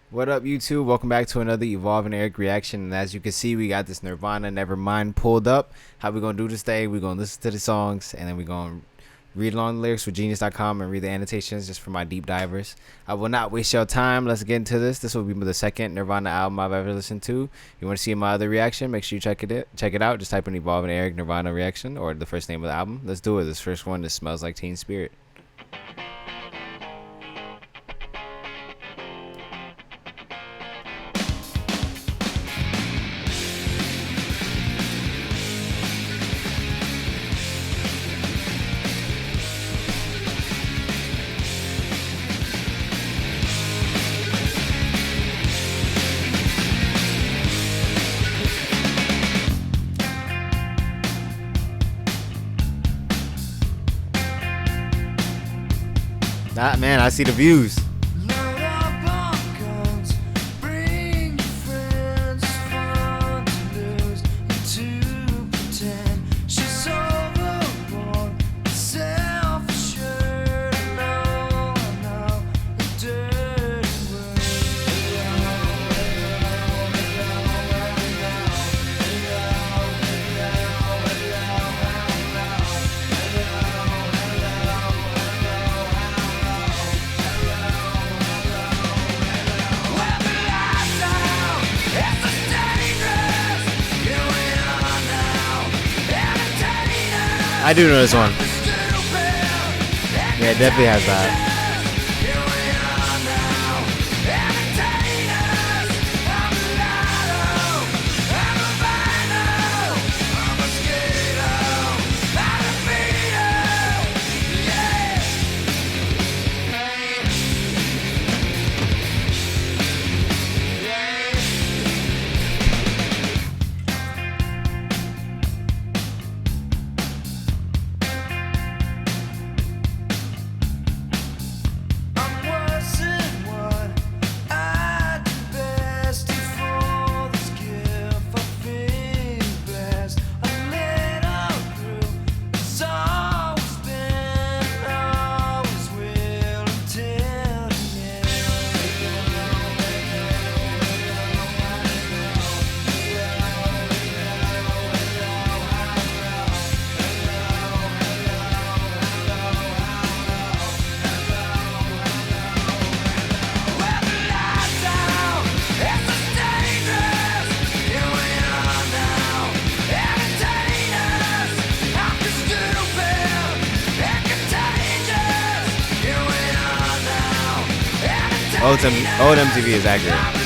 What up, YouTube? Welcome back to another Evolving Eric reaction. And as you can see, we got this Nirvana Nevermind pulled up. How we gonna do this day? We gonna listen to the songs and then we gonna read along the lyrics with Genius.com and read the annotations just for my deep divers. I will not waste your time. Let's get into this. This will be the second Nirvana album I've ever listened to. You want to see my other reaction? Make sure you check it out. Just type in Evolving Eric Nirvana reaction or the first name of the album. Let's do it. This first one, this Smells Like Teen Spirit. Man, I see the views. I do know this one. Yeah, it definitely has that. Old MTV is accurate.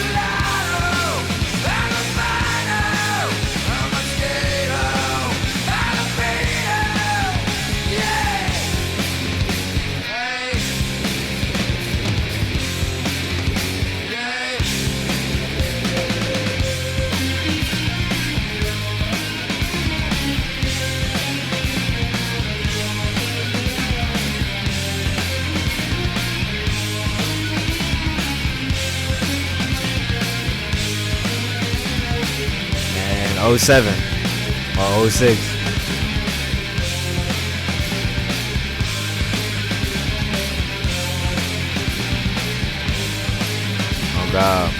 '07 or '06. Oh God.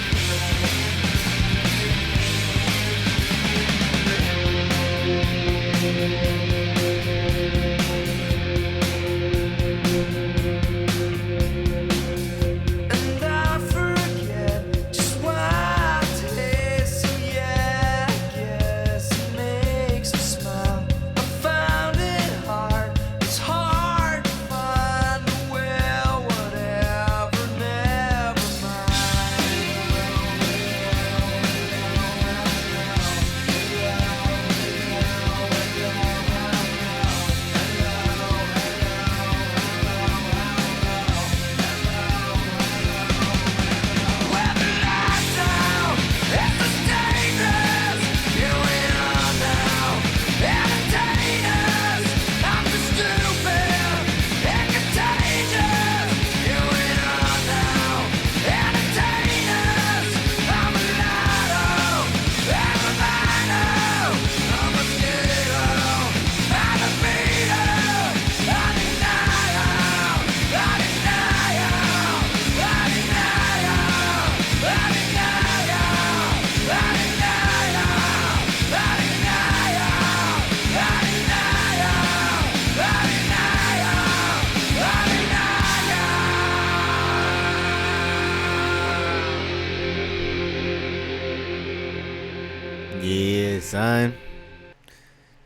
Yeah, son.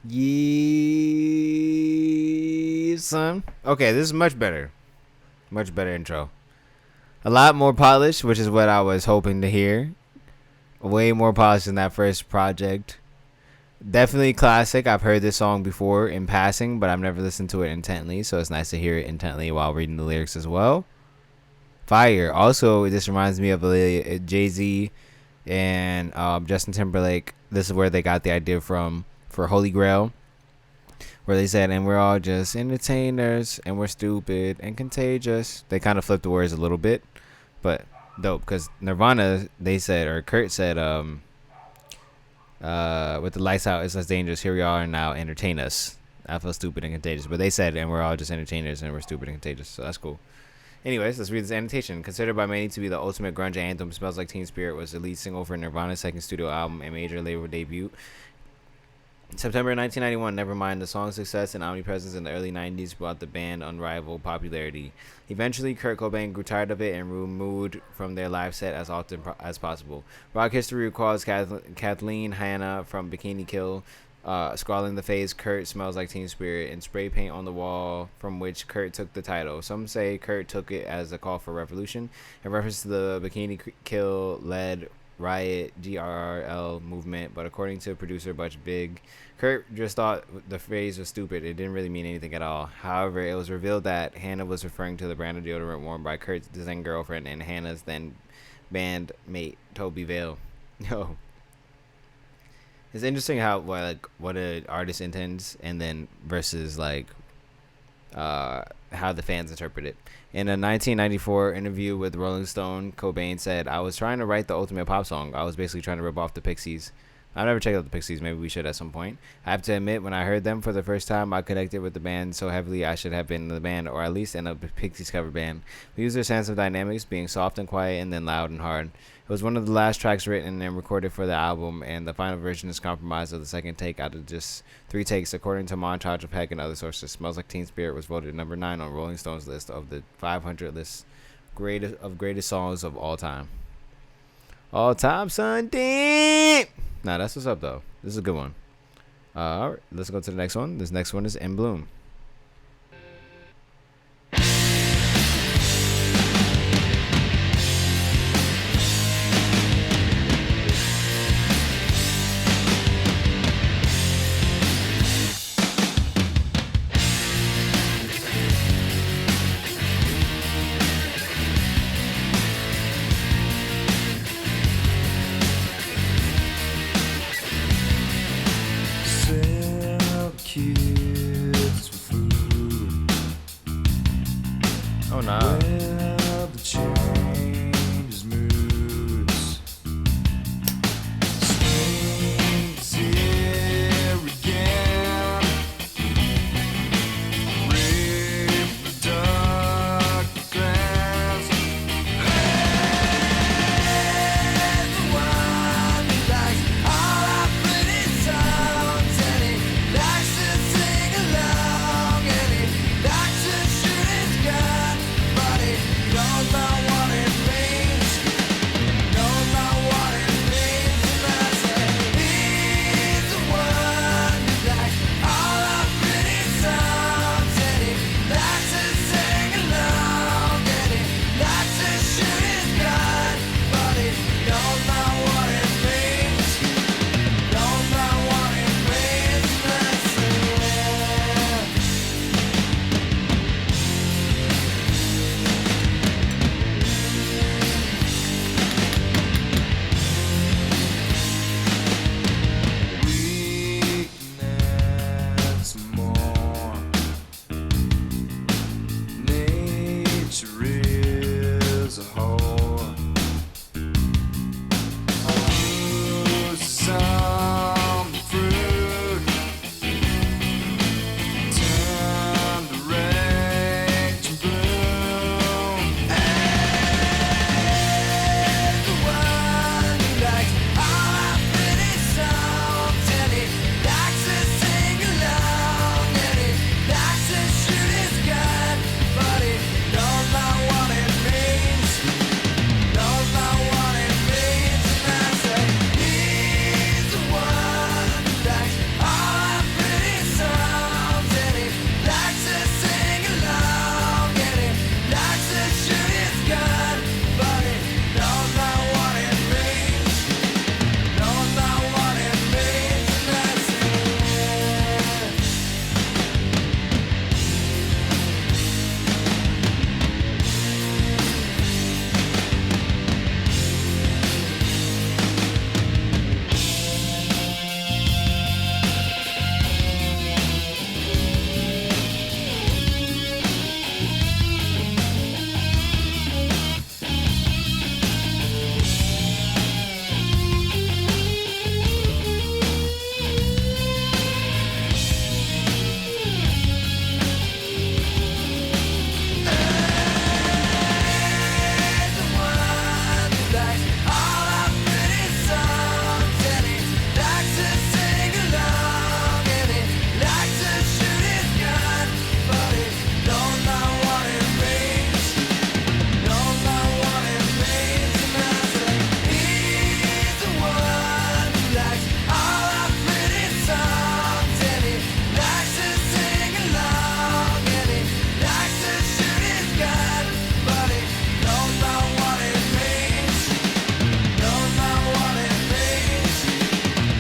Yeah, son. Okay, this is much better. Much better intro. A lot more polished, which is what I was hoping to hear. Way more polished than that first project. Definitely classic. I've heard this song before in passing, but I've never listened to it intently, so it's nice to hear it intently while reading the lyrics as well. Fire. Also, this reminds me of Jay-Z and Justin Timberlake. This is where they got the idea from for Holy Grail, where they said, and we're all just entertainers, and we're stupid and contagious. They kind of flipped the words a little bit, but dope, because Nirvana, they said, or Kurt said, with the lights out, it's less dangerous. Here we are now, entertain us. I feel stupid and contagious, but they said, and we're all just entertainers, and we're stupid and contagious, so that's cool. Anyways, let's read this annotation. Considered by many to be the ultimate grunge anthem, Smells Like Teen Spirit was the lead single for Nirvana's second studio album and major label debut. September 1991, Nevermind. The song's success and omnipresence in the early 90s brought the band unrivaled popularity. Eventually, Kurt Cobain grew tired of it and removed from their live set as often as possible. Rock history recalls Kathleen Hanna from Bikini Kill scrawling the phrase "Kurt smells like Teen Spirit" in spray paint on the wall, from which Kurt took the title. Some say Kurt took it as a call for revolution, in reference to the Bikini Kill led Riot GRRL movement, but according to producer Butch Big, Kurt just thought the phrase was stupid. It didn't really mean anything at all. However, it was revealed that Hannah was referring to the brand of deodorant worn by Kurt's then girlfriend and Hannah's then bandmate Toby Vale. Yo, it's interesting how what an artist intends, and then versus how the fans interpret it. In a 1994 interview with Rolling Stone, Cobain said, "I was trying to write the ultimate pop song. I was basically trying to rip off the Pixies. I've never checked out the Pixies. Maybe we should at some point. I have to admit, when I heard them for the first time, I connected with the band so heavily I should have been in the band, or at least in a Pixies cover band. We used their sense of dynamics, being soft and quiet and then loud and hard. It was one of the last tracks written and recorded for the album, and the final version is compromised of the second take out of just 3 takes, according to Montage of Heck and other sources. Smells Like Teen Spirit was voted number 9 on Rolling Stone's list of the 500 list greatest songs of all time. All time, son. Damn. Nah, that's what's up, though. This is a good one. All right, let's go to the next one. This next one is In Bloom.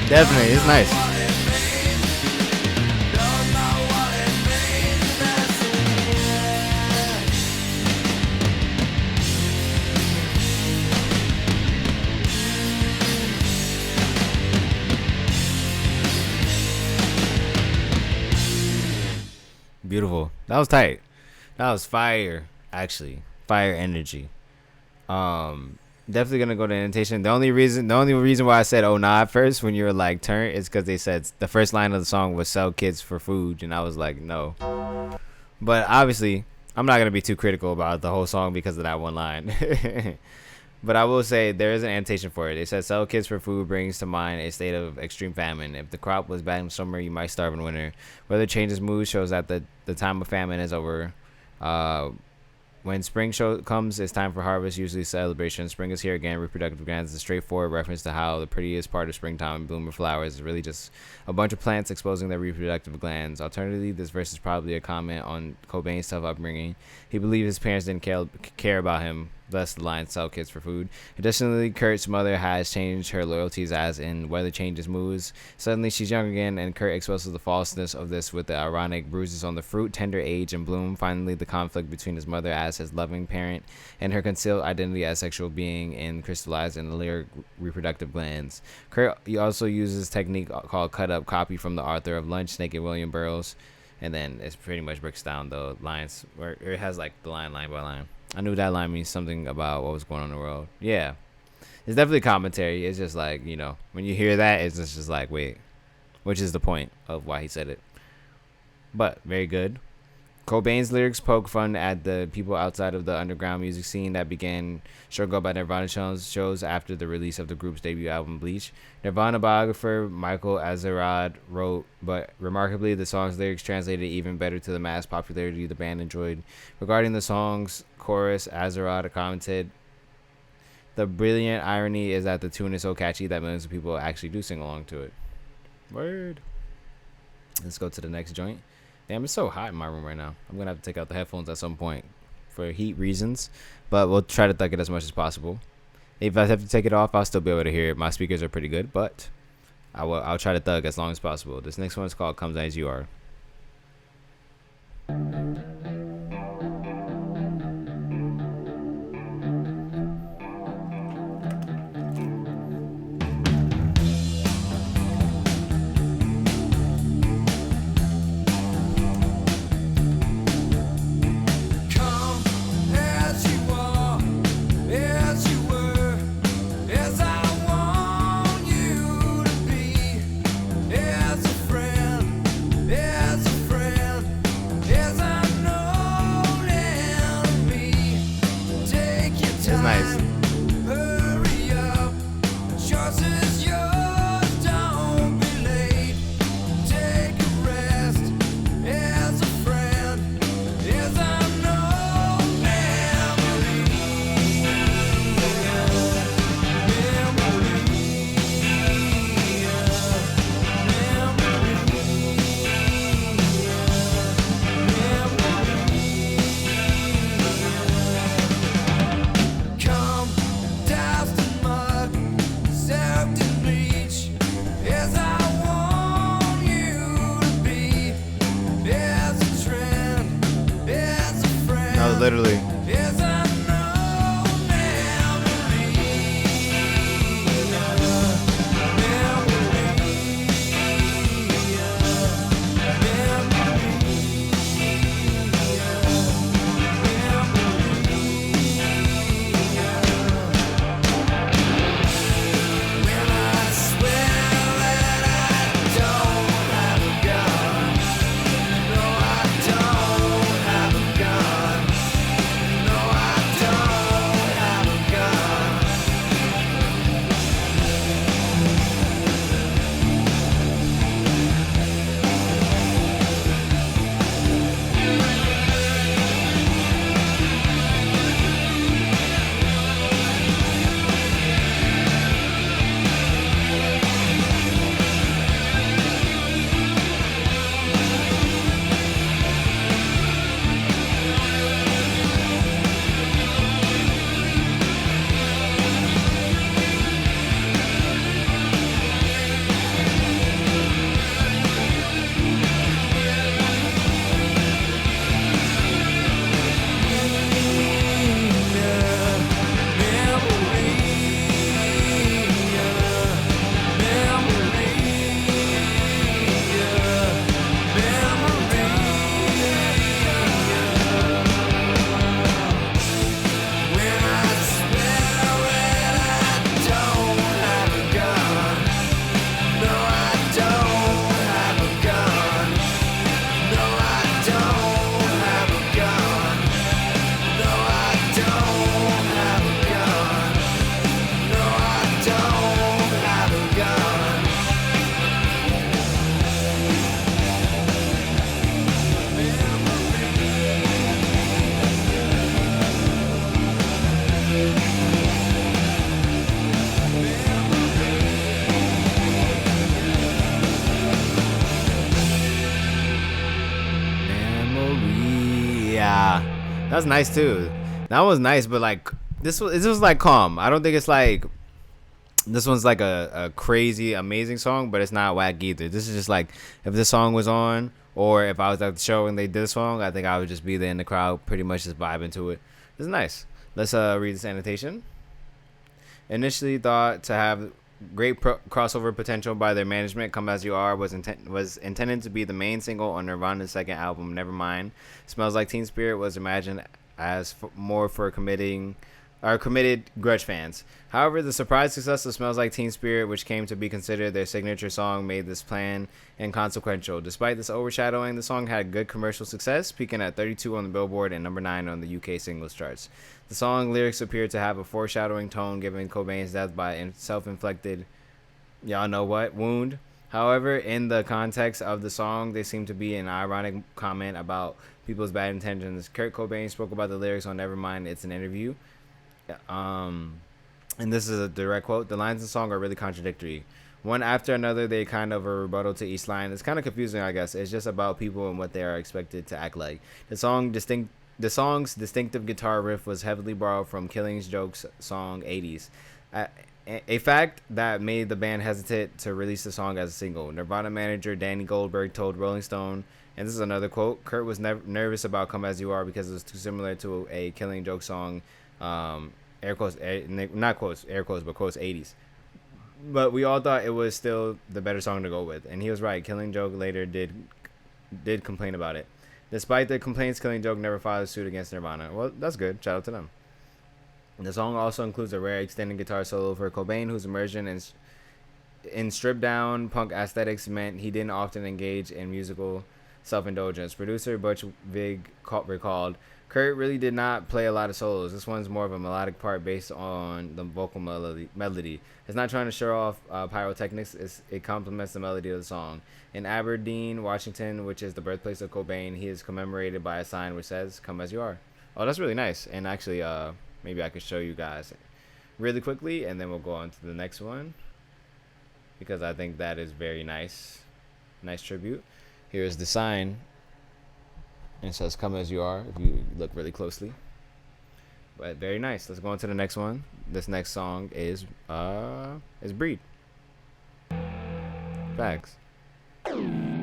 Definitely, it's nice. Beautiful. That was tight. That was fire. Actually, fire energy. Um, Definitely gonna go to annotation. The only reason why I said "oh nah" at first when you were like "turn" is because they said the first line of the song was "sell kids for food," and I was like, no. But obviously, I'm not gonna be too critical about the whole song because of that one line. But I will say there is an annotation for it. It says "sell kids for food brings to mind a state of extreme famine. If the crop was bad in summer, you might starve in winter. Weather changes mood shows that the time of famine is over. Uh, when comes, it's time for harvest, usually celebration. Spring is here again. Reproductive glands is a straightforward reference to how the prettiest part of springtime, blooming flowers, is really just a bunch of plants exposing their reproductive glands. Alternatively, this verse is probably a comment on Cobain's tough upbringing. He believed his parents didn't care about him, thus the line "sell kids for food." Additionally, Kurt's mother has changed her loyalties as in weather changes moods. Suddenly, she's young again, and Kurt exposes the falseness of this with the ironic bruises on the fruit, tender age, and bloom. Finally, the conflict between his mother as his loving parent and her concealed identity as sexual being and crystallized in the lyric reproductive glands. Kurt also uses technique called cut up copy from the author of Lunch, Naked William Burroughs, and then it pretty much breaks down the lines where it has like the line by line. I knew that line means something about what was going on in the world. Yeah. It's definitely commentary. It's just like, when you hear that, it's just like, wait, which is the point of why he said it. But very good. Cobain's lyrics poke fun at the people outside of the underground music scene that began struggle by Nirvana shows after the release of the group's debut album Bleach. Nirvana biographer Michael Azerrad wrote, but remarkably, the song's lyrics translated even better to the mass popularity the band enjoyed. Regarding the song's chorus, Azerrad commented, "The brilliant irony is that the tune is so catchy that millions of people actually do sing along to it." Word. Let's go to the next joint. Damn, it's so hot in my room right now. I'm going to have to take out the headphones at some point for heat reasons. But we'll try to thug it as much as possible. If I have to take it off, I'll still be able to hear it. My speakers are pretty good, but I'll try to thug as long as possible. This next one is called "Comes As You Are." Literally. That's nice too. That was nice, but like this was like calm. I don't think it's like this one's like a crazy amazing song, but it's not whack either. This is just like if this song was on, or if I was at the show and they did a song, I think I would just be there in the crowd, pretty much just vibing to it. It's nice. Let's read this annotation. Initially thought to have great crossover potential by their management, "Come As You Are" was intended to be the main single on Nirvana's second album, Nevermind. "Smells Like Teen Spirit" was imagined as more for committed grudge fans. However, the surprise success of "Smells Like Teen Spirit," which came to be considered their signature song, made this plan inconsequential. Despite this overshadowing, the song had good commercial success, peaking at 32 on the Billboard and number 9 on the UK singles charts. The song lyrics appear to have a foreshadowing tone, given Cobain's death by a self-inflicted, y'all know what, wound. However, in the context of the song, they seem to be an ironic comment about people's bad intentions. Kurt Cobain spoke about the lyrics on Nevermind. It's an interview. And this is a direct quote: "The lines in the song are really contradictory. One after another, they kind of a rebuttal to each line. It's kind of confusing, I guess. It's just about people and what they are expected to act like." The song's distinctive guitar riff was heavily borrowed from Killing Joke's song 80s, a fact that made the band hesitate to release the song as a single. Nirvana manager Danny Goldberg told Rolling Stone, and this is another quote: "Kurt was nervous about Come As You Are because it was too similar to a Killing Joke song, air quotes, not quotes, air quotes, but quotes 80s. But we all thought it was still the better song to go with." And he was right. Killing Joke later did complain about it. Despite the complaints, Killing Joke never filed a suit against Nirvana. Well, that's good. Shout out to them. The song also includes a rare extended guitar solo for Cobain, whose immersion in stripped-down punk aesthetics meant he didn't often engage in musical self-indulgence. Producer Butch Vig recalled, "Kurt really did not play a lot of solos. This one's more of a melodic part based on the vocal melody. It's not trying to show off pyrotechnics. It complements the melody of the song." In Aberdeen, Washington, which is the birthplace of Cobain, he is commemorated by a sign which says, "Come As You Are." Oh, that's really nice. And actually, maybe I could show you guys really quickly, and then we'll go on to the next one, because I think that is very nice. Nice tribute. Here's the sign. And it says "Come As You Are" if you look really closely. But very nice. Let's go on to the next one. This next song is Breed. Facts. I don't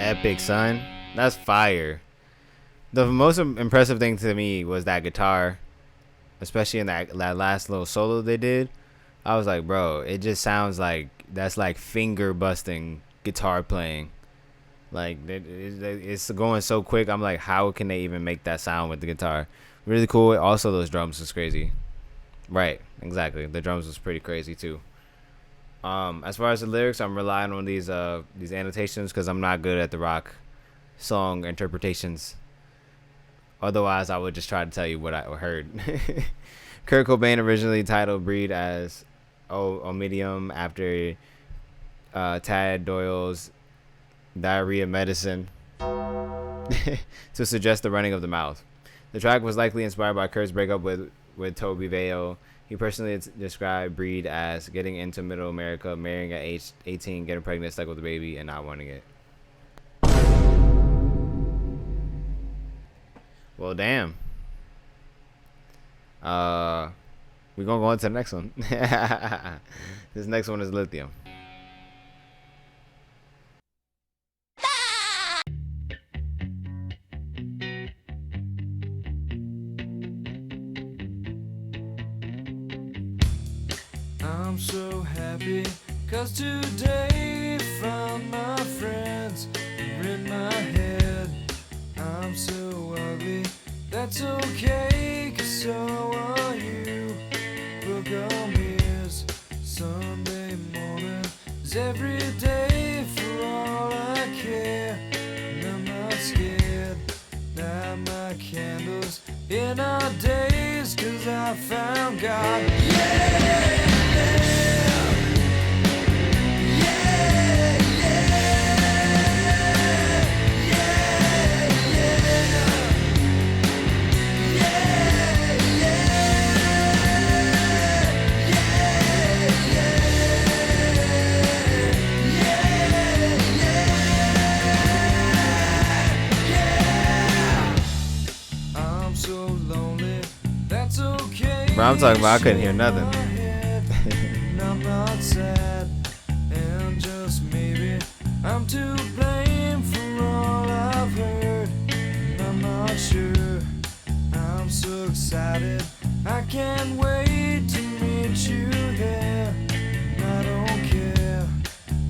Epic, son. That's fire. The most impressive thing to me was that guitar, especially in that last little solo they did. I was like, bro, it just sounds like that's like finger busting guitar playing. Like it's going so quick. I'm like, how can they even make that sound with the guitar? Really cool. Also, those drums was crazy. Right, exactly. The drums was pretty crazy too. As far as the lyrics, I'm relying on these annotations because I'm not good at the rock song interpretations. Otherwise, I would just try to tell you what I heard. Kurt Cobain originally titled Breed as Omidium after Tad Doyle's diarrhea medicine to suggest the running of the mouth. The track was likely inspired by Kurt's breakup with Toby Vale. He personally described Breed as getting into middle America, marrying at age 18, getting pregnant, stuck with a baby, and not wanting it. Well, damn. We're gonna go on to the next one. This next one is Lithium. I'm so happy, cause today found my friends are in my head. I'm so ugly, that's okay, cause so are you. Book on mirrors, Sunday morning is every day for all I care. And I'm not scared, light my candles in our days, cause I found God. Yeah! Bro, I'm talking about I couldn't hear nothing. I'm not sad, and just maybe I'm to blame for all I've heard. I'm not sure. I'm so excited, I can't wait to meet you there. I don't care.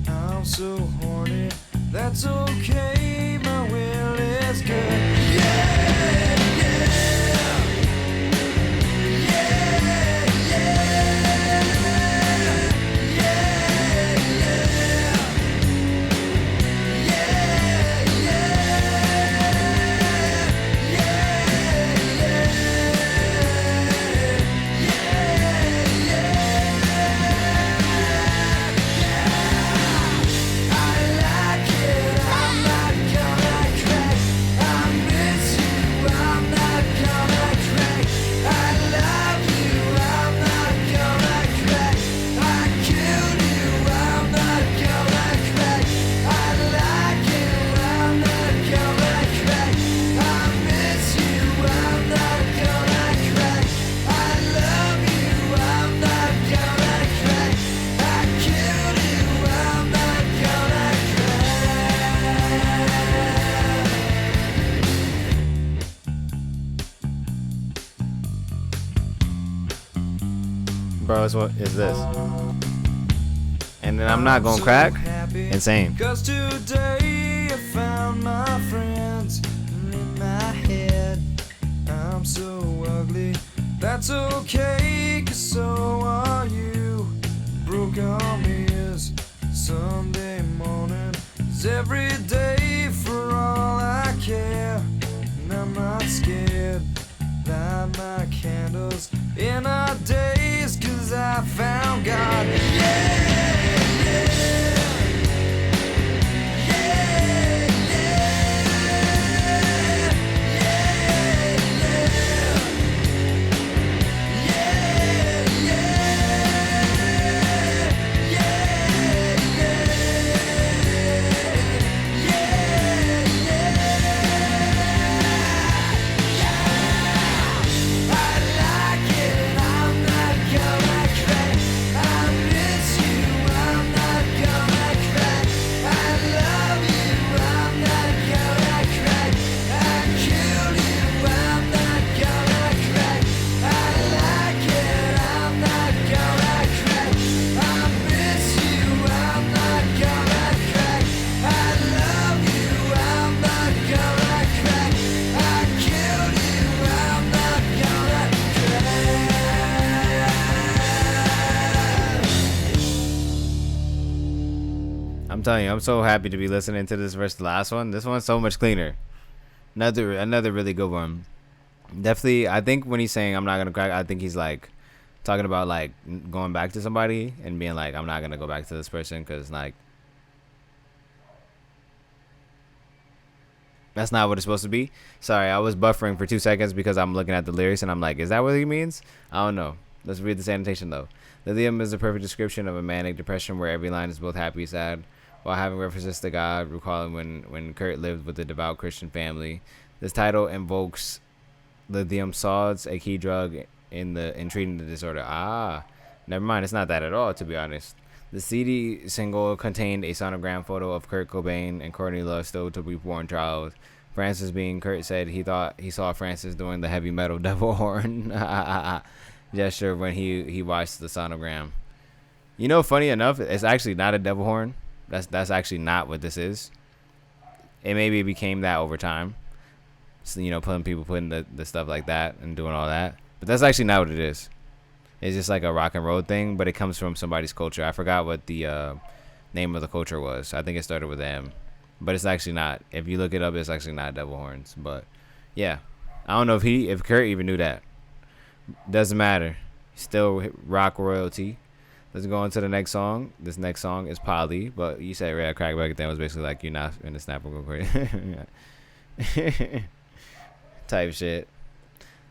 I'm so horny. That's okay. My will is good. Yeah, yeah. Bro, what is this? And then I'm not gonna crack. Insane. Cause today I found my friends in my head. I'm so ugly, that's okay, cause so are you. Broke arm is Sunday morning is every day for all I care. And I'm not scared, light my candles in our days, cause I found God. Yeah, yeah. I like it, I'm not gonna crack. I miss you. I'm telling you, I'm so happy to be listening to this versus the last one. This one's so much cleaner. Another really good one. Definitely, I think when he's saying I'm not gonna crack, I think he's like talking about like going back to somebody and being like I'm not gonna go back to this person because like that's not what it's supposed to be. Sorry, I was buffering for 2 seconds because I'm looking at the lyrics and I'm like, is that what he means? I don't know. Let's read the sanitation though. Lithium is a perfect description of a manic depression where every line is both happy and sad, while having references to God, recalling when Kurt lived with a devout Christian family. This title invokes lithium salts, a key drug in treating the disorder. Ah, never mind. It's not that at all, to be honest. The CD single contained a sonogram photo of Kurt Cobain and Courtney Love still to be born child. Francis, being Kurt, said he thought he saw Francis doing the heavy metal devil horn gesture when he watched the sonogram. You know, funny enough, it's actually not a devil horn. That's actually not what this is. It maybe became that over time. So, you know, putting the stuff like that and doing all that. But that's actually not what it is. It's just like a rock and roll thing, but it comes from somebody's culture. I forgot what the name of the culture was. I think it started with M. But it's actually not. If you look it up, it's actually not devil horns. But yeah, I don't know if Kurt even knew that. Doesn't matter. Still rock royalty. Let's go on to the next song. This next song is Polly, but you said Red Crackback then was basically like you're not in the snapper real quick. Type shit.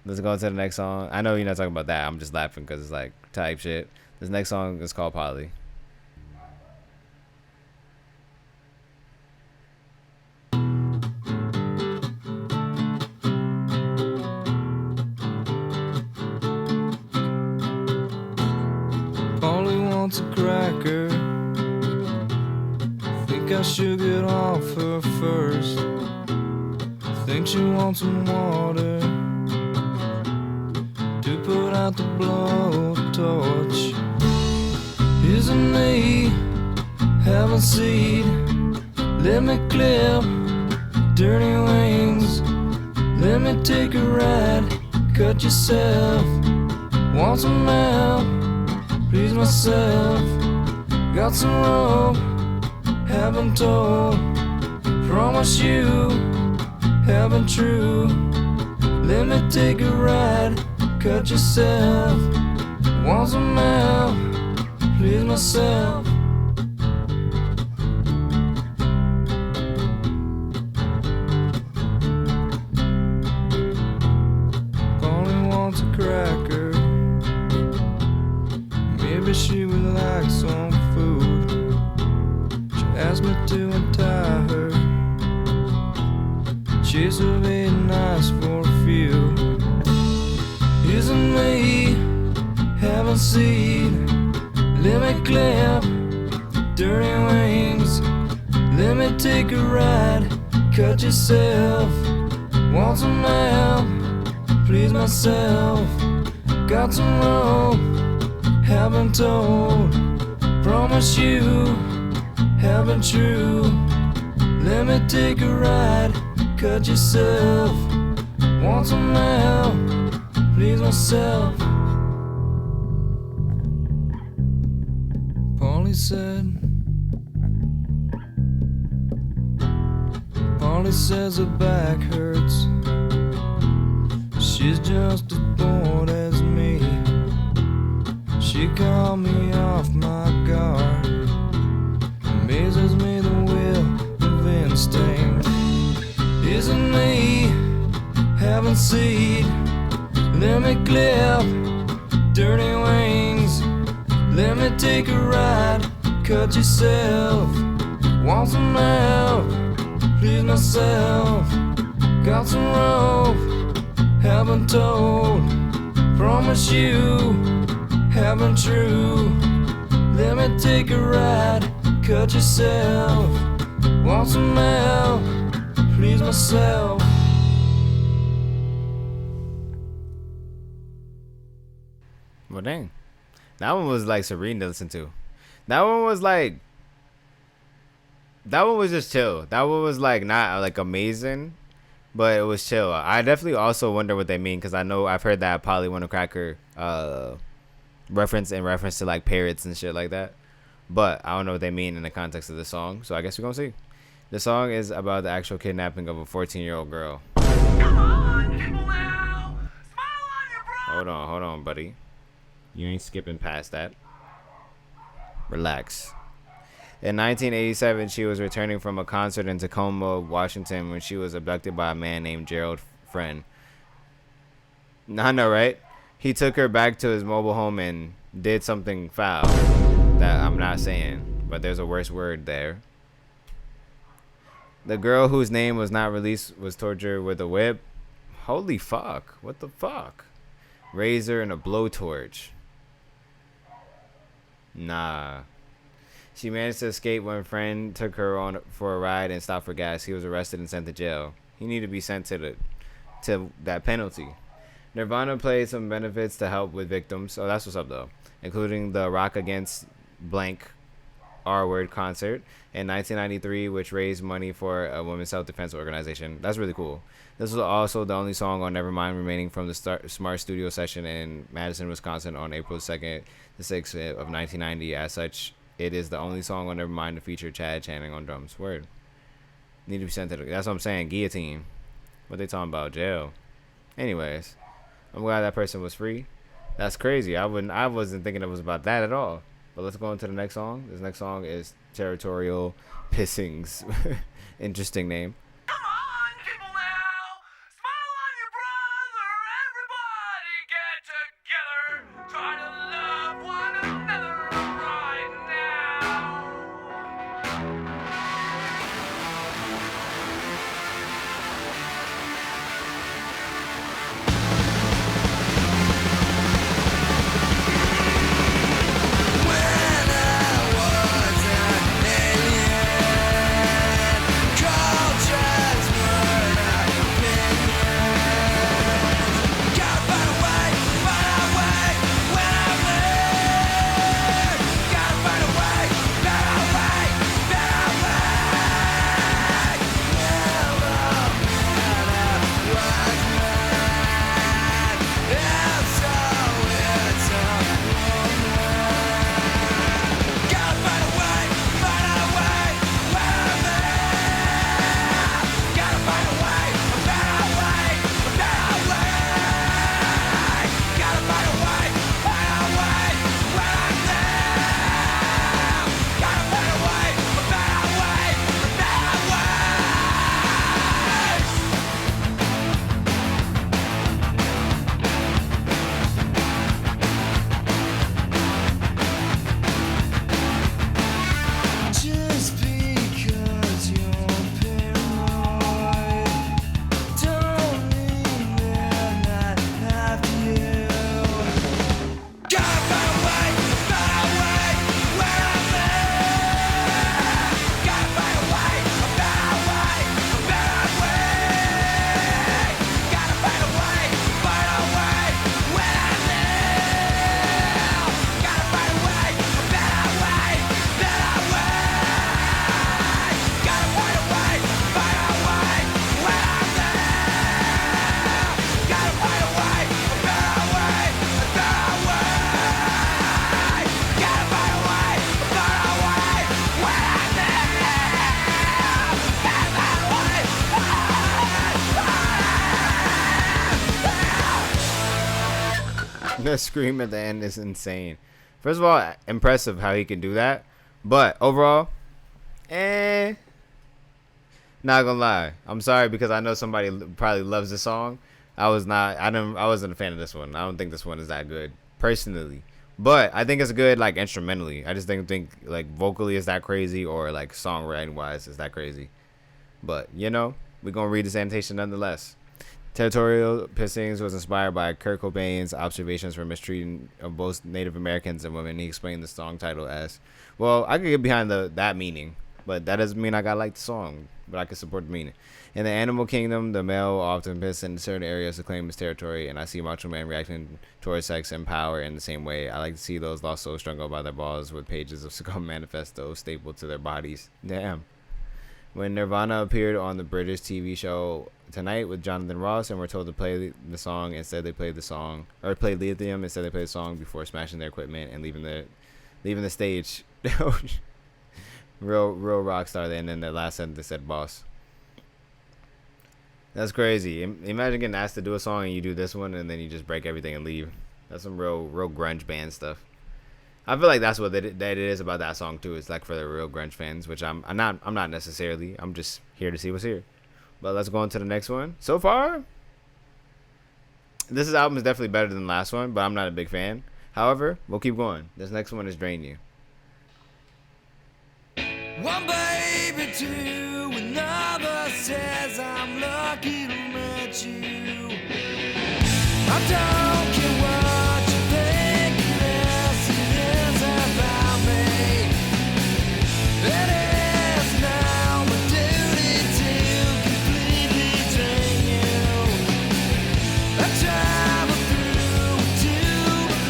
Let's go on to the next song. I know you're not talking about that. I'm just laughing because it's like type shit. This next song is called Polly. Polly wants a cracker. Think I should get off her first. Think she wants some water to put out the blowtorch. Here's a knee, have a seat. Let me clip dirty wings. Let me take a ride, cut yourself. Want some help, please myself. Got some rope, haven't told. Promise you, haven't true. Let me take a ride, cut yourself. Want some help, please myself. Polly wants a cracker. Maybe she would like some food. She asked me to untie her. Chase of 8 nights for a few. Here's a knee, have a seat. Let me clip dirty wings. Let me take a ride, cut yourself. Want some help, please myself. Got some rope, haven't told. Promise you, haven't true. Let me take a ride, cut yourself. Want some help, please myself. Polly says her back hurts. She's just as bored as me. She called me off my guard. Amazes me the will of instinct. Isn't me, haven't seen. Let me clip dirty wings. Let me take a ride, cut yourself. Want some help, please myself. Got some rope, haven't told. Promise you, haven't true. Let me take a ride, cut yourself. Want some help, please myself. Well, dang. That one was like serene to listen to. That one was like. That one was just chill. That one was like not like amazing, but it was chill. I definitely also wonder what they mean because I know I've heard that Polly want a cracker reference to like parrots and shit like that. but I don't know what they mean in the context of the song. So I guess we're gonna see. The song is about the actual kidnapping of a 14-year-old girl. Come on, people now. Smile on your bro. Hold on, buddy. You ain't skipping past that. Relax. In 1987, she was returning from a concert in Tacoma, Washington, when she was abducted by a man named Gerald Friend. I know, right? He took her back to his mobile home and did something foul that I'm not saying, but there's a worse word there. The girl whose name was not released was tortured with a whip. Holy fuck. What the fuck? Razor and a blowtorch. Nah. She managed to escape when a friend took her on for a ride and stopped for gas. He was arrested and sent to jail. He needed to be sent to that penalty. Nirvana played some benefits to help with victims. Oh, that's what's up though, including the Rock Against Blank R-Word concert in 1993, which raised money for a women's self-defense organization. That's really cool. This was also the only song on Nevermind remaining from the Smart Studio session in Madison, Wisconsin on April 2nd to 6th of 1990. As such, it is the only song on Nevermind to feature Chad Channing on drums. Word. Need to be sent to that's what I'm saying. Guillotine. What they talking about? Jail. Anyways, I'm glad that person was free. That's crazy. I wasn't thinking it was about that at all. But let's go into the next song. This next song is Territorial Pissings. Interesting name. Come on, people now. Smile on your brother. Everybody get together. Try to love one another right now. When I was an alien, cultures were not opinions. Gotta find a way when I live. Gotta find a way, better way. Never was mad. If so, it's a gotta find a way when I live. Gotta find a way, a better way. Gotta find a way when I live. Gotta find a way, a better way. Just because you're paranoid don't mean they're not after you. Gotta find a way when I live. Gotta find a way, a better way. Gotta find a way when I live. Gotta find a way, a better way. Gotta find a way when I live. Gotta find a way, a better way. Gotta find a way, a better way when I The scream at the end is insane. First of all, impressive how he can do that. But overall, not gonna lie. I'm sorry because I know somebody probably loves this song. I wasn't a fan of this one. I don't think this one is that good personally. But I think it's good like instrumentally. I just didn't think like vocally is that crazy or like songwriting wise is that crazy. But you know, we're gonna read this annotation nonetheless. Territorial Pissings was inspired by Kurt Cobain's observations for mistreating of both Native Americans and women. He explained the song title as, well, I could get behind that meaning, but that doesn't mean I gotta like the song, but I can support the meaning. In the animal kingdom, the male often piss in certain areas to claim his territory, and I see Macho Man reacting towards sex and power in the same way. I like to see those lost souls strung out by their balls with pages of Scum Manifesto stapled to their bodies. Damn. When Nirvana appeared on the British TV show Tonight with Jonathan Ross and were told to play the song, instead they played the song, or played Lithium, instead they played the song before smashing their equipment and leaving the stage. real rock star. And then the last sentence said boss. That's crazy. Imagine getting asked to do a song and you do this one and then you just break everything and leave. That's some real grunge band stuff. I feel like that's what that it is about that song too. It's like for the real grunge fans, which I'm not necessarily. I'm just here to see what's here. But let's go on to the next one. So far, this album is definitely better than the last one, but I'm not a big fan. However, we'll keep going. This next one is Drain You. One baby, two, another says I'm lucky to meet you. I don't care what you think, unless it is about me. It is now my duty to completely drain you. I travel through to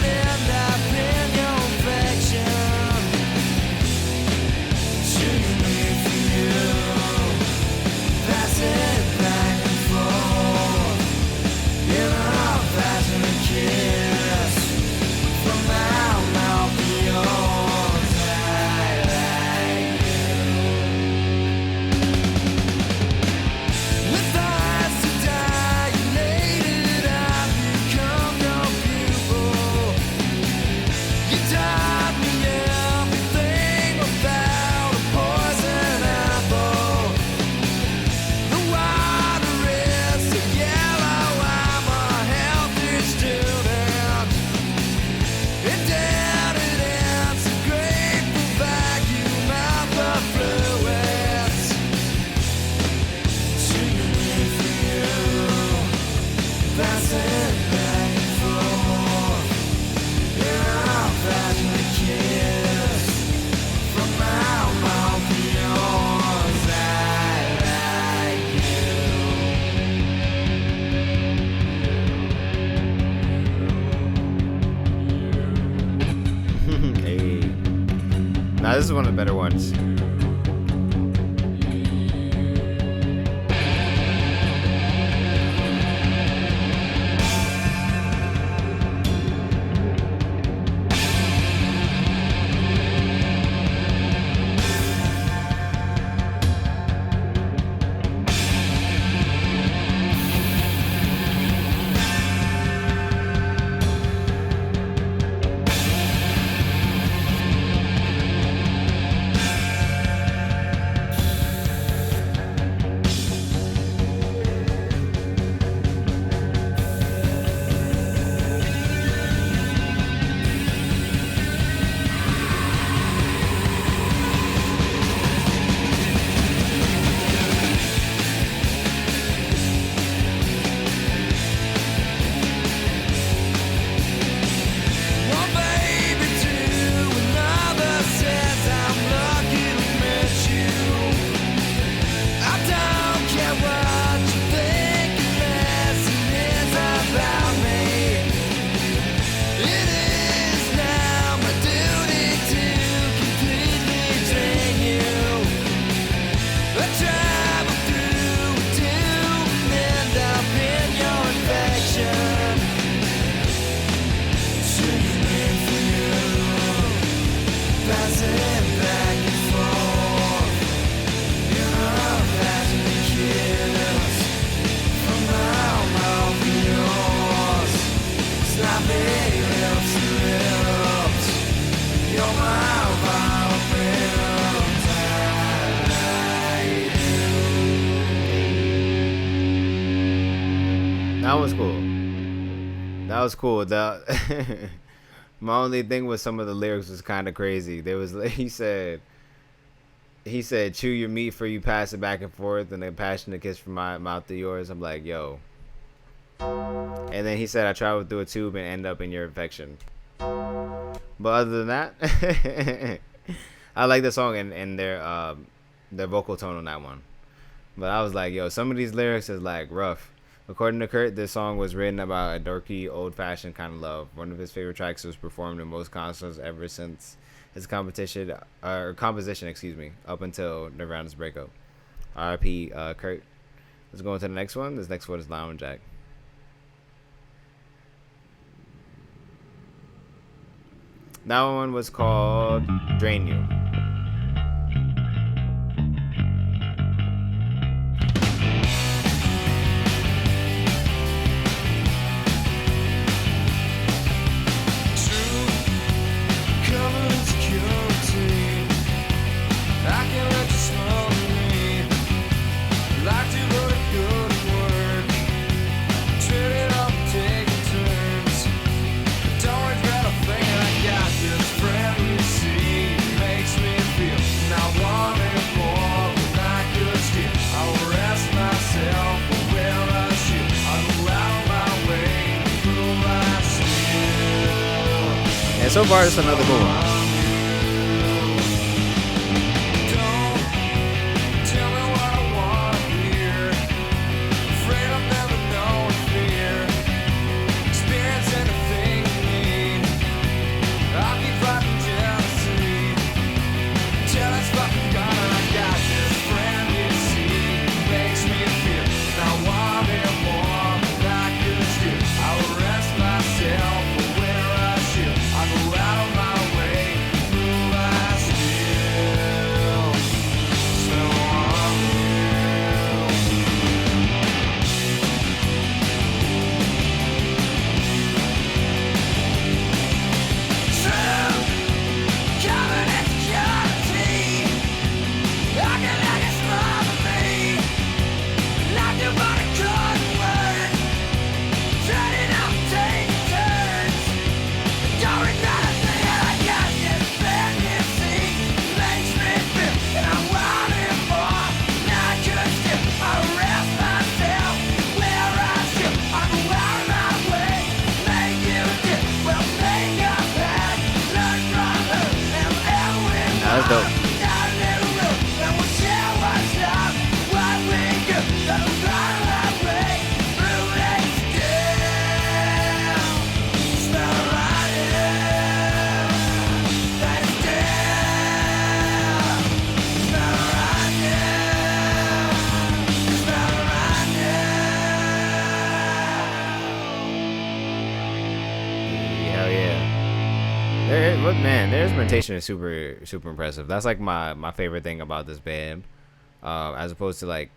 end up in your affection. Shooting me for you, passing back and forth. You know, passing a kiss from my mouth to yours. I like you. With eyes so dilated, I've become your pupil. You taught me everything about a poison apple. The water is so yellow, I'm a healthy student. Indebted and so grateful, vacuum out the fluids. Shooting me for you, passing back and forth. Yeah, passing a kiss from my mouth to yours. I Hey. Now this is one of the better ones. One baby, two, another says I'm lucky to meet you. I don't care what you think, unless it is about me. It is now my duty to completely drain you. I travel through to end up in your infection. Shooting me for you, passing back and forth. You know, passing a kiss from my mouth to yours. Sloppy lips to lips. You're my violins. I like you. That was cool. That was cool. My only thing with some of the lyrics was kind of crazy. There was he said chew your meat for you pass it back and forth and a passionate kiss from my mouth to yours. I'm like, yo. And then he said I traveled through a tube and end up in your infection. But other than that, I like the song and their vocal tone on that one. But I was like, yo, some of these lyrics is like rough. According to Kurt, this song was written about a dorky, old-fashioned kind of love. One of his favorite tracks was performed in most concerts ever since his composition, up until Nirvana's breakup. R.I.P. Kurt. Let's go on to the next one. This next one is Lounge Jack. That one was called Drain You. And so far, it's another good one. That's dope. Hell yeah. But man, their instrumentation is super impressive. That's like my favorite thing about this band, as opposed to like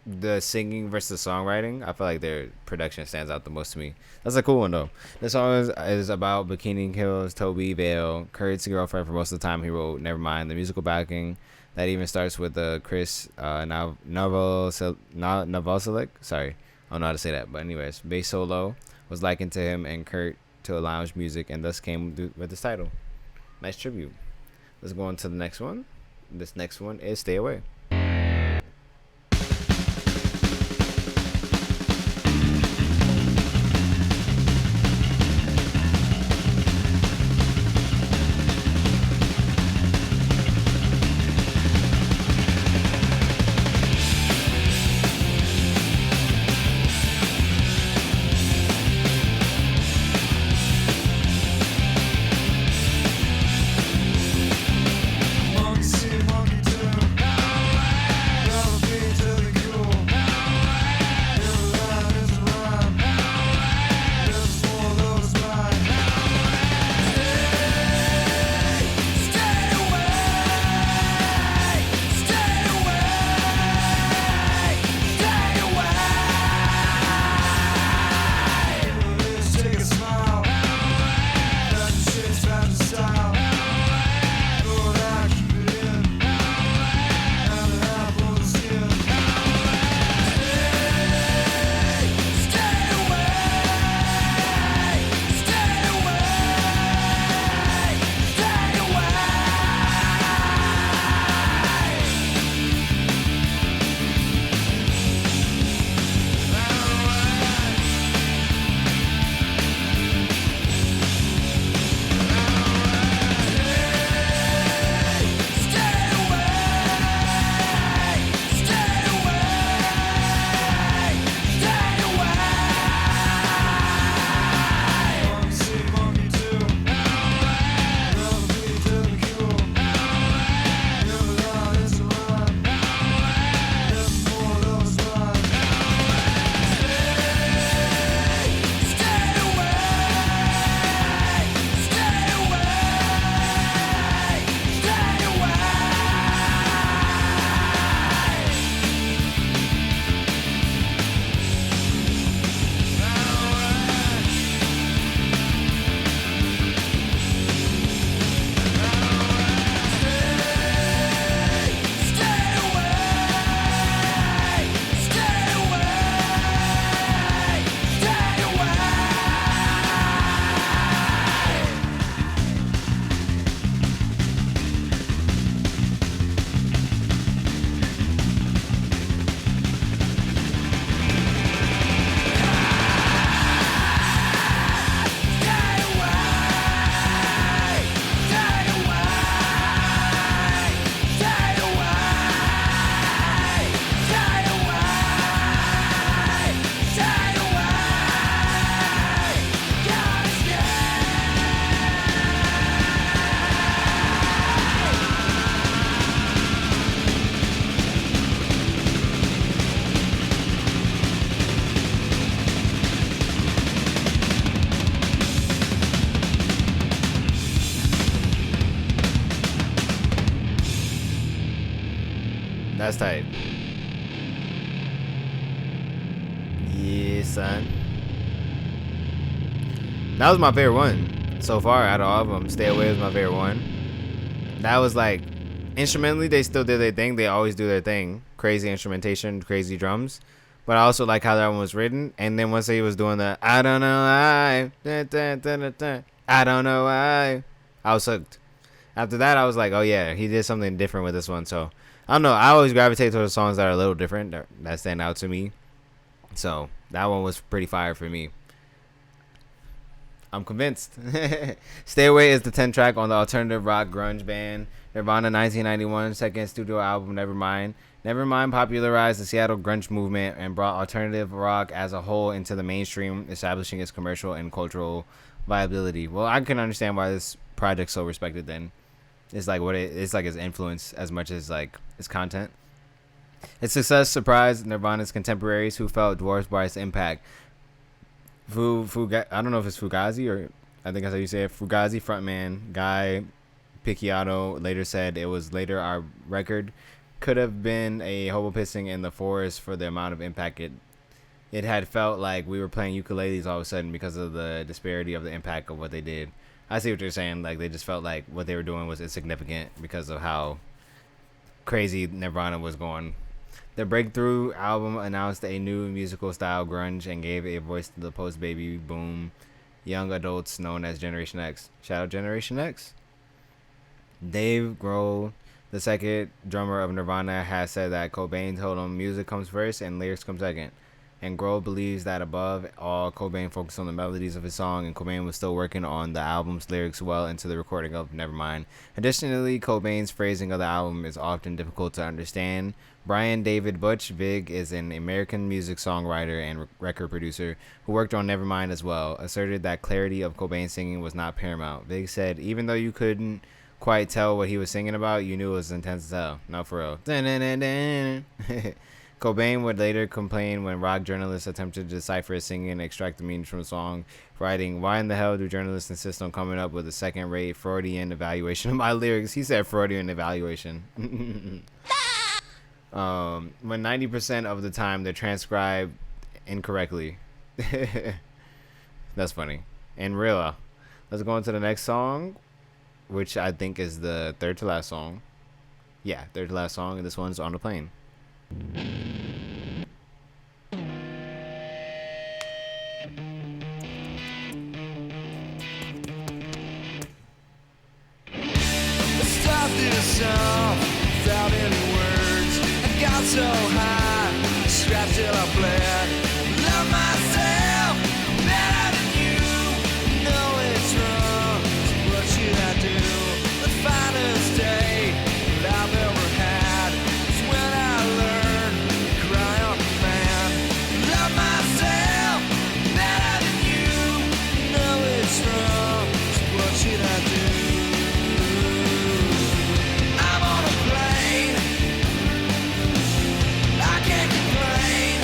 the singing versus songwriting. I feel like their production stands out the most to me. That's a cool one though. This song is about Bikini Kill's Toby Vale, Kurt's girlfriend. For most of the time, he wrote Nevermind. The musical backing that even starts with Chris Novoselic. Sorry, I don't know how to say that, but anyways, bass solo was likened to him and Kurt to lounge music, and thus came with this title. Nice tribute. Let's go on to the next one. This next one is Stay Away. That's tight. Yeah, son. That was my favorite one so far out of all of them. Stay Away was my favorite one. That was like, instrumentally, they still did their thing. They always do their thing. Crazy instrumentation, crazy drums. But I also like how that one was written. And then once he was doing the I don't know why, I don't know why, I was hooked. After that, I was like, oh yeah, he did something different with this one. So I don't know. I always gravitate towards songs that are a little different, that stand out to me. So that one was pretty fire for me. I'm convinced. Stay Away is the 10th track on the alternative rock grunge band Nirvana 1991 second studio album Nevermind. Nevermind popularized the Seattle grunge movement and brought alternative rock as a whole into the mainstream, establishing its commercial and cultural viability. Well, I can understand why this project's so respected then. It's like it's like its influence as much as like its content. Its success surprised Nirvana's contemporaries who felt dwarfed by its impact. I don't know if it's Fugazi or I think that's how you say it. Fugazi frontman Guy Picciotto later said it was later our record could have been a hobo pissing in the forest for the amount of impact it had felt like we were playing ukuleles all of a sudden because of the disparity of the impact of what they did. I see what you're saying. Like they just felt like what they were doing was insignificant because of how crazy Nirvana was going. The breakthrough album announced a new musical style, grunge, and gave a voice to the post-baby boom young adults known as Generation X. Shout out Generation X. Dave Grohl, the second drummer of Nirvana, has said that Cobain told him music comes first and lyrics come second. And Grohl believes that above all, Cobain focused on the melodies of his song, and Cobain was still working on the album's lyrics well into the recording of Nevermind. Additionally, Cobain's phrasing of the album is often difficult to understand. Brian David Butch Vig is an American music songwriter and record producer who worked on Nevermind as well, asserted that clarity of Cobain's singing was not paramount. Vig said, even though you couldn't quite tell what he was singing about, you knew it was intense as hell. No, for real. Cobain would later complain when rock journalists attempted to decipher his singing and extract the meaning from the song, writing, why in the hell do journalists insist on coming up with a second-rate Freudian evaluation of my lyrics? He said Freudian evaluation. When 90% of the time they're transcribed incorrectly. That's funny. And real. Let's go on to the next song, which I think is the third to last song. Yeah, third to last song, and this one's On the Plane. Start this song without any words. I got so high, strapped till I bled. Love myself better than you. Know it's wrong, so what should I do? The finest day that I've ever had is when I learned to cry on command. Love myself better than you. Know it's wrong, so what should I do? I'm on a plane. I can't complain.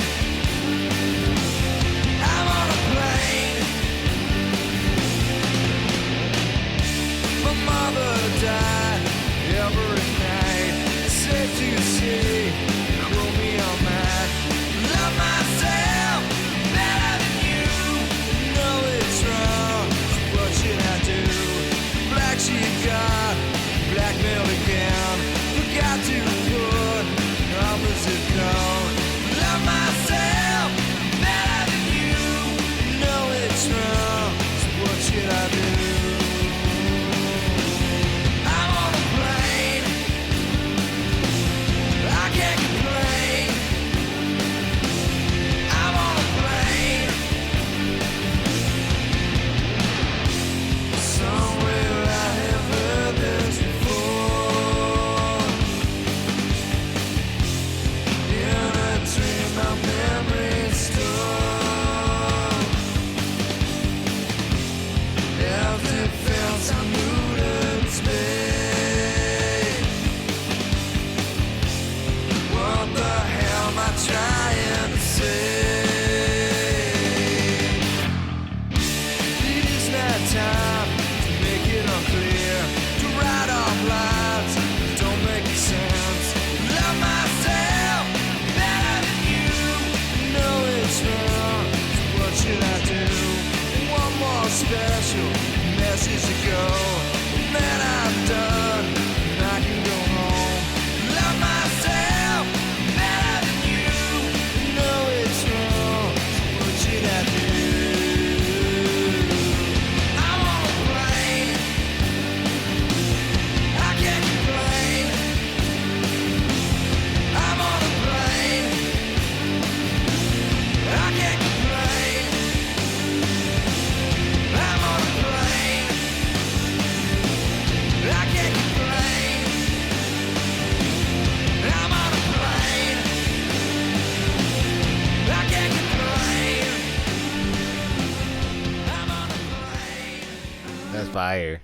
fire.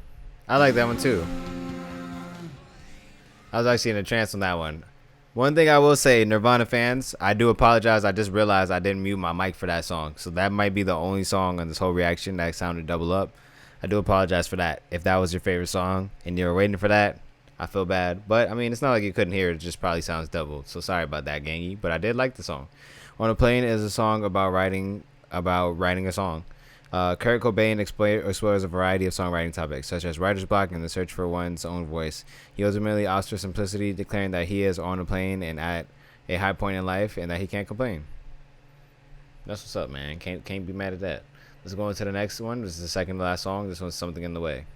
I like that one too. I was actually in a trance on that one. One thing I will say, Nirvana fans, I do apologize. I just realized I didn't mute my mic for that song. So that might be the only song on this whole reaction that sounded double up. I do apologize for that. If that was your favorite song and you were waiting for that, I feel bad. But, I mean, it's not like you couldn't hear it. It just probably sounds double. So sorry about that, gangy. But I did like the song. On a Plane is a song about writing a song. Kurt Cobain explores a variety of songwriting topics, such as writer's block and the search for one's own voice. He ultimately opts for simplicity, declaring that he is on a plane and at a high point in life, and that he can't complain. That's what's up, man. Can't be mad at that. Let's go into the next one. This is the second to last song. This one's Something in the Way.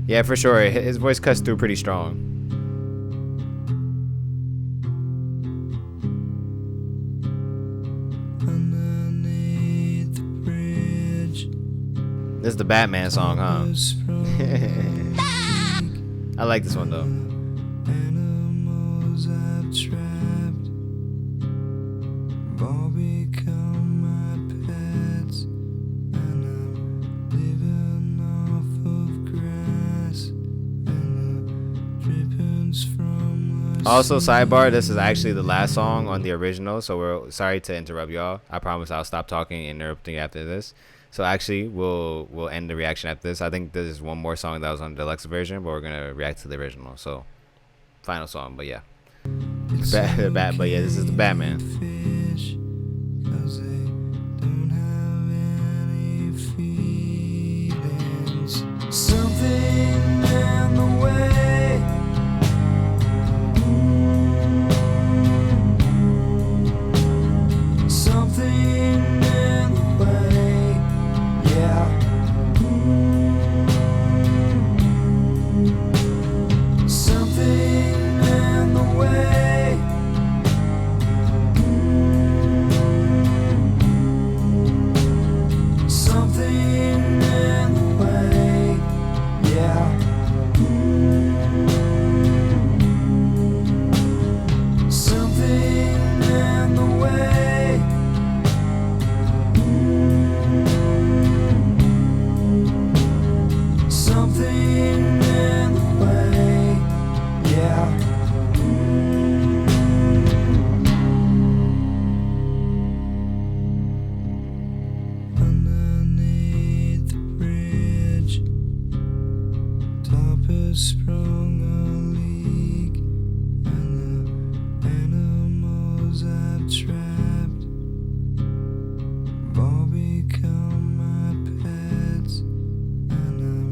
Yeah, for sure. His voice cuts through pretty strong. Underneath the bridge, This is the Batman song, huh? I like this one though. animals I've trapped have all become my pets, and I'm living off of grass and the drippings from the Also, sea. sidebar, this is actually the last song on the original, so we're sorry to interrupt y'all. I promise I'll stop talking and interrupting after this. So actually, we'll end the reaction after this. I think there's one more song that was on the deluxe version, but we're gonna react to the original. So, final song, but yeah, It's but yeah, this is the Batman. fish, 'cause they don't have any feelings. Something in the way. Something in the way. Yeah. Something in the way. Something in the way. Yeah. Something in the way. Something in the way. Yeah. Underneath the bridge, top has sprung a leak, and the animals I've trapped have all become my pets, and I'm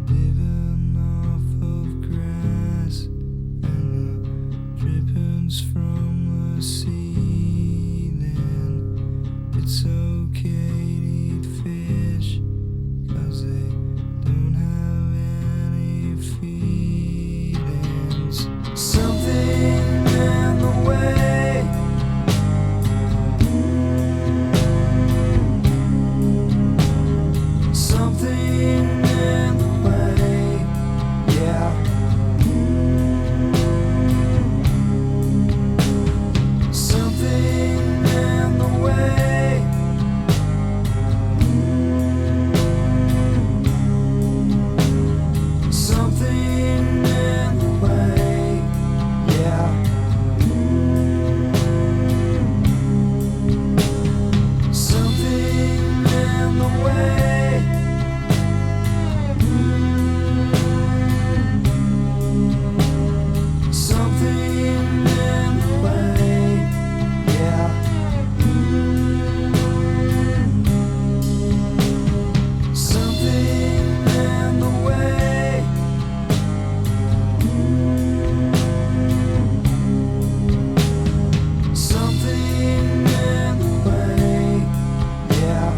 living off of grass and the drippings from the ceiling. It's okay to eat fish, 'cause they don't have any feelings. Something in the way. Something in the way. Yeah. Something in the way. Something in the way. Yeah. Something in the way. Something in the way. Yeah. Something in the way. Something in the way. Yeah.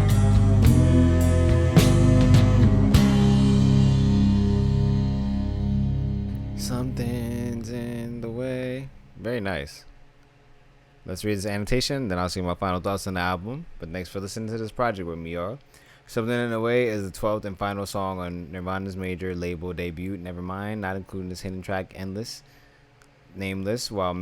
Something's in the way. Very nice. Let's read this annotation, then I'll see my final thoughts on the album. But thanks for listening to this project with me, y'all. Something in the Way is the 12th and final song on Nirvana's major label debut, Nevermind, not including this hidden track, Endless, Nameless. While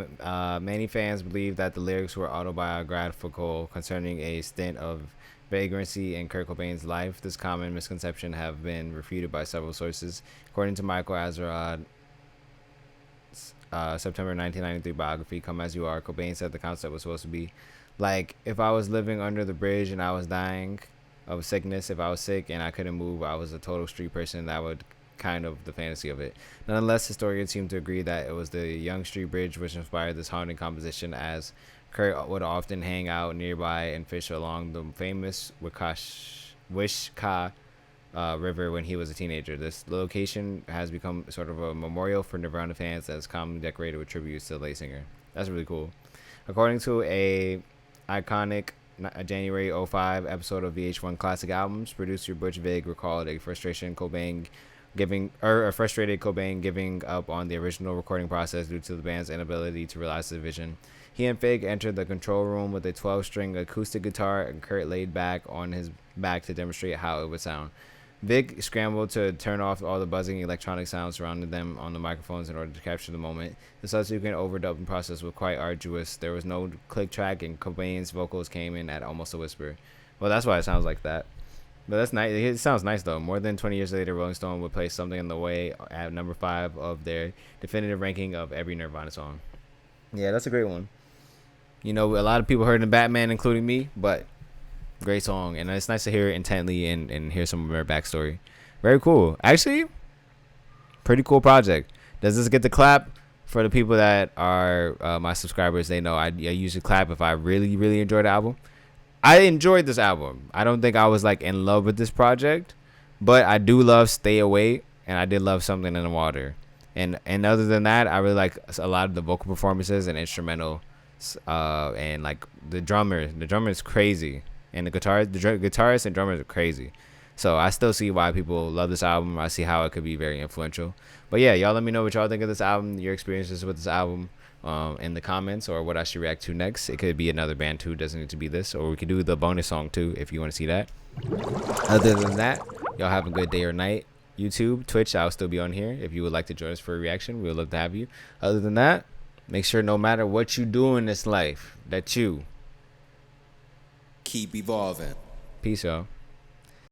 many fans believe that the lyrics were autobiographical concerning a stint of vagrancy in Kurt Cobain's life, this common misconception have been refuted by several sources. According to Michael Azerrad, September 1993 biography, Come As You Are, Cobain said the concept was supposed to be like, if I was living under the bridge and I was dying of sickness, if I was sick and I couldn't move, I was a total street person. That would kind of the fantasy of it. Nonetheless, historians seem to agree that it was the Young Street Bridge which inspired this haunting composition, as Kurt would often hang out nearby and fish along the famous Wishkah River when he was a teenager. This location has become sort of a memorial for Nirvana fans that is commonly decorated with tributes to the late singer. That's really cool. According to a iconic January '05 episode of VH1 Classic Albums, producer Butch Vig recalled a frustrated Cobain giving up on the original recording process due to the band's inability to realize the vision. He and Fig entered the control room with a 12-string acoustic guitar, and Kurt laid back on his back to demonstrate how it would sound. Vic scrambled to turn off all the buzzing electronic sounds surrounding them on the microphones in order to capture the moment. The subsequent overdubbing process was quite arduous. There was no click track, and Cobain's vocals came in at almost a whisper. Well, that's why it sounds like that. But that's nice. It sounds nice, though. More than 20 years later, Rolling Stone would place Something in the Way at number 5 of their definitive ranking of every Nirvana song. Yeah, that's a great one. You know, a lot of people heard in Batman, including me, but great song, and it's nice to hear it intently and hear some of their backstory. Very cool. Actually, pretty cool project. Does this get the clap? For the people that are my subscribers, they know I usually clap if I really, really enjoy the album. I enjoyed this album. I don't think I was like in love with this project, but I do love Stay Away, and I did love Something in the Water. And other than that, I really like a lot of the vocal performances and instrumental, and like the drummer. The drummer is crazy. And the guitarists and drummers are crazy. So I still see why people love this album. I see how it could be very influential. But yeah, y'all let me know what y'all think of this album, your experiences with this album, in the comments, or what I should react to next. It could be another band too. Doesn't need to be this. Or we could do the bonus song too if you want to see that. Other than that, y'all have a good day or night. YouTube, Twitch, I'll still be on here. If you would like to join us for a reaction, we would love to have you. Other than that, make sure no matter what you do in this life, that you keep evolving. Peace, y'all.